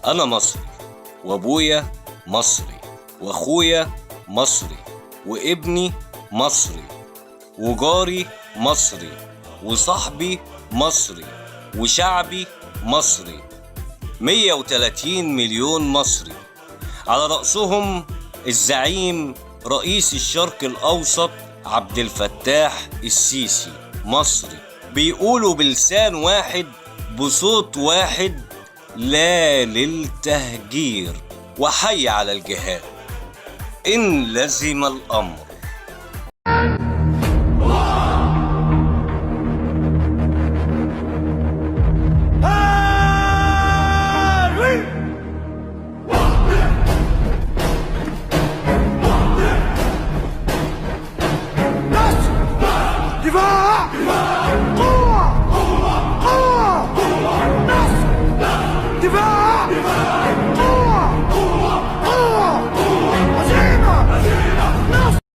أنا مصري، وأبويا مصري، وأخويا مصري، وابني مصري، وجاري مصري، وصاحبي مصري، وشعبي مصري. 130 مليون مصري، على رأسهم الزعيم رئيس الشرق الأوسط عبد الفتاح السيسي مصري. بيقولوا بلسان واحد بصوت واحد: لا للتهجير، وحي على الجهاد إن لزم الأمر. دفاع، قوة، قوة، نصر، دفاع.